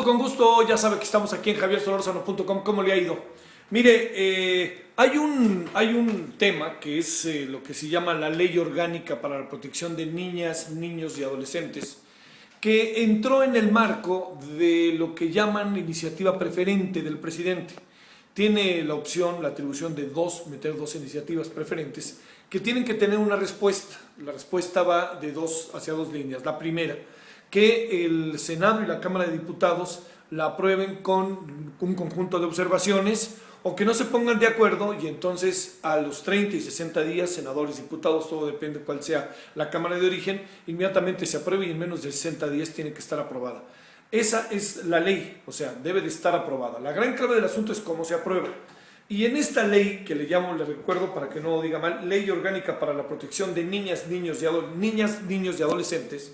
Con gusto, ya sabe que estamos aquí en javiersolorzano.com. ¿Cómo le ha ido? Mire, hay un tema que es lo que se llama la Ley Orgánica para la Protección de Niñas, Niños y Adolescentes, que entró en el marco de lo que llaman iniciativa preferente del presidente. Tiene la opción, la atribución de meter dos iniciativas preferentes que tienen que tener una respuesta. La respuesta va hacia dos líneas. La primera, que el Senado y la Cámara de Diputados la aprueben con un conjunto de observaciones o que no se pongan de acuerdo y entonces a los 30 y 60 días, senadores, diputados, todo depende cuál sea la Cámara de origen, inmediatamente se apruebe y en menos de 60 días tiene que estar aprobada. Esa es la ley, o sea, debe de estar aprobada. La gran clave del asunto es cómo se aprueba. Y en esta ley, que le recuerdo para que no diga mal, Ley Orgánica para la Protección de Niñas, Niños y Adolescentes,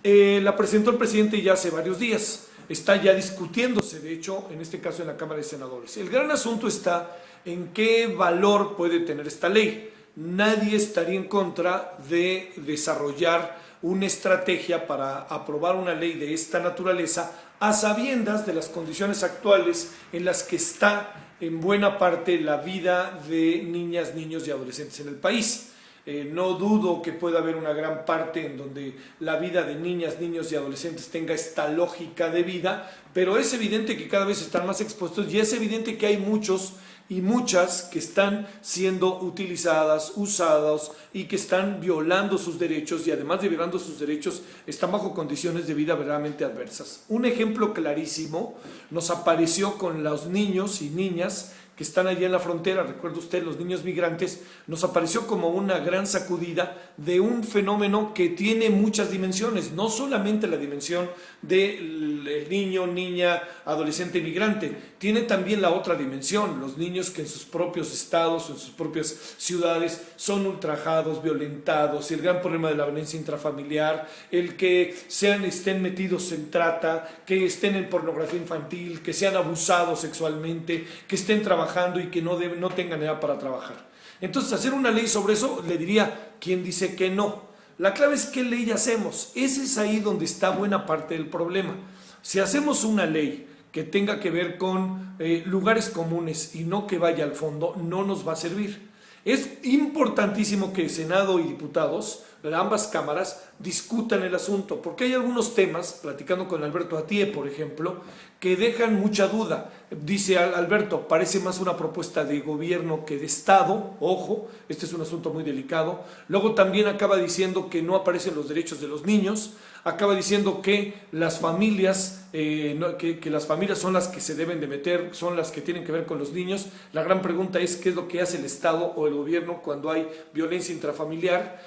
la presentó el presidente ya hace varios días. Está ya discutiéndose, de hecho, en este caso en la Cámara de Senadores. El gran asunto está en qué valor puede tener esta ley. Nadie estaría en contra de desarrollar una estrategia para aprobar una ley de esta naturaleza a sabiendas de las condiciones actuales en las que está en buena parte la vida de niñas, niños y adolescentes en el país. No dudo que pueda haber una gran parte en donde la vida de niñas, niños y adolescentes tenga esta lógica de vida, pero es evidente que cada vez están más expuestos y es evidente que hay muchos y muchas que están siendo utilizadas, usadas y que están violando sus derechos y además de violando sus derechos están bajo condiciones de vida verdaderamente adversas. Un ejemplo clarísimo nos apareció con los niños y niñas que están allí en la frontera. Recuerda usted, los niños migrantes, nos apareció como una gran sacudida de un fenómeno que tiene muchas dimensiones, no solamente la dimensión del niño, niña, adolescente migrante, tiene también la otra dimensión, los niños que en sus propios estados, en sus propias ciudades son ultrajados, violentados, el gran problema de la violencia intrafamiliar, el que estén metidos en trata, que estén en pornografía infantil, que sean abusados sexualmente, que estén trabajando y que no tengan edad para trabajar. Entonces, hacer una ley sobre eso, le diría, ¿quién dice que no? La clave es qué ley hacemos. Ese es ahí donde está buena parte del problema. Si hacemos una ley que tenga que ver con lugares comunes y no que vaya al fondo, no nos va a servir. Es importantísimo que Senado y diputados, ambas cámaras, discutan el asunto, porque hay algunos temas, platicando con Alberto Atié, por ejemplo, que dejan mucha duda. Dice Alberto, parece más una propuesta de gobierno que de Estado, ojo, este es un asunto muy delicado. Luego también acaba diciendo que no aparecen los derechos de los niños, acaba diciendo que las familias, que las familias son las que se deben de meter, son las que tienen que ver con los niños. La gran pregunta es qué es lo que hace el Estado o el gobierno cuando hay violencia intrafamiliar.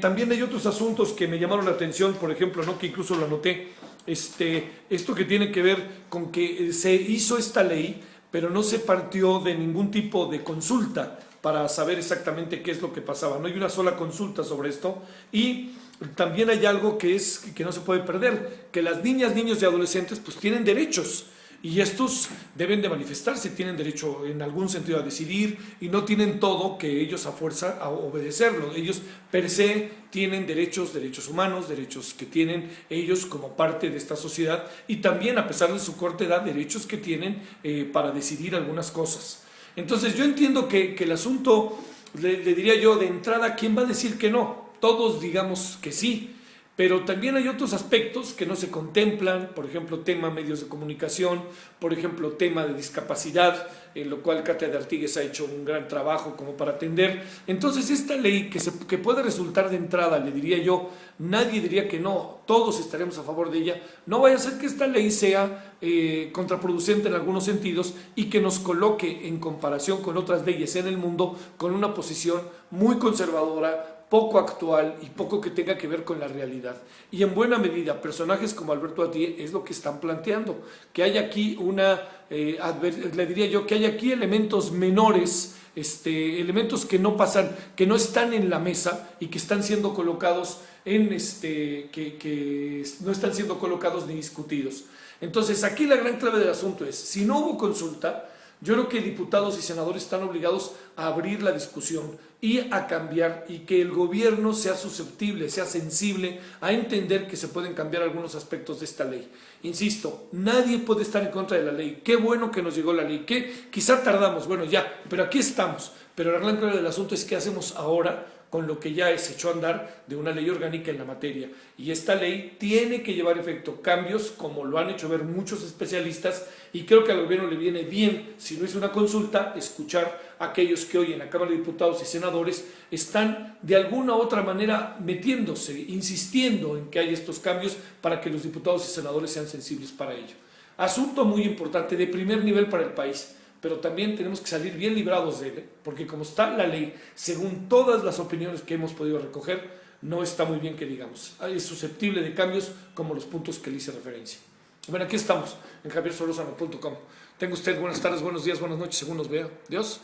También hay otros asuntos que me llamaron la atención, por ejemplo, ¿no?, que incluso lo anoté, esto que tiene que ver con que se hizo esta ley, pero no se partió de ningún tipo de consulta para saber exactamente qué es lo que pasaba. No hay una sola consulta sobre esto y también hay algo que no se puede perder, que las niñas, niños y adolescentes pues tienen derechos. Y estos deben de manifestarse, tienen derecho en algún sentido a decidir y no tienen todo que ellos a fuerza a obedecerlo. Ellos per se tienen derechos humanos, derechos que tienen ellos como parte de esta sociedad y también a pesar de su corta edad, derechos que tienen para decidir algunas cosas. Entonces yo entiendo que el asunto, le diría yo de entrada, ¿quién va a decir que no? Todos digamos que sí. Pero también hay otros aspectos que no se contemplan, por ejemplo, tema medios de comunicación, por ejemplo, tema de discapacidad, en lo cual Katia de Artigues ha hecho un gran trabajo como para atender. Entonces, esta ley que puede resultar de entrada, le diría yo, nadie diría que no, todos estaremos a favor de ella, no vaya a ser que esta ley sea contraproducente en algunos sentidos y que nos coloque en comparación con otras leyes en el mundo con una posición muy conservadora, poco actual y poco que tenga que ver con la realidad. Y en buena medida, personajes como Alberto Atié es lo que están planteando, que hay aquí le diría yo, que hay aquí elementos menores, elementos que no pasan, que no están en la mesa y que están siendo colocados que no están siendo colocados ni discutidos. Entonces, aquí la gran clave del asunto es, si no hubo consulta, Yo creo que diputados y senadores están obligados a abrir la discusión y a cambiar, y que el gobierno sea susceptible, sea sensible a entender que se pueden cambiar algunos aspectos de esta ley. Insisto, nadie puede estar en contra de la ley. Qué bueno que nos llegó la ley, que quizá tardamos, bueno ya, pero aquí estamos. Pero el gran claro del asunto es qué hacemos ahora con lo que ya se echó a andar de una ley orgánica en la materia. Y esta ley tiene que llevar efecto cambios, como lo han hecho ver muchos especialistas, y creo que al gobierno le viene bien, si no es una consulta, escuchar a aquellos que hoy en la Cámara de Diputados y Senadores están de alguna u otra manera metiéndose, insistiendo en que haya estos cambios para que los diputados y senadores sean sensibles para ello. Asunto muy importante, de primer nivel para el país, pero también tenemos que salir bien librados de él, porque como está la ley, según todas las opiniones que hemos podido recoger, no está muy bien que digamos. Es susceptible de cambios como los puntos que le hice referencia. Bueno, aquí estamos, en javiersolórzano.com. Tenga usted buenas tardes, buenos días, buenas noches, según nos vea. Dios.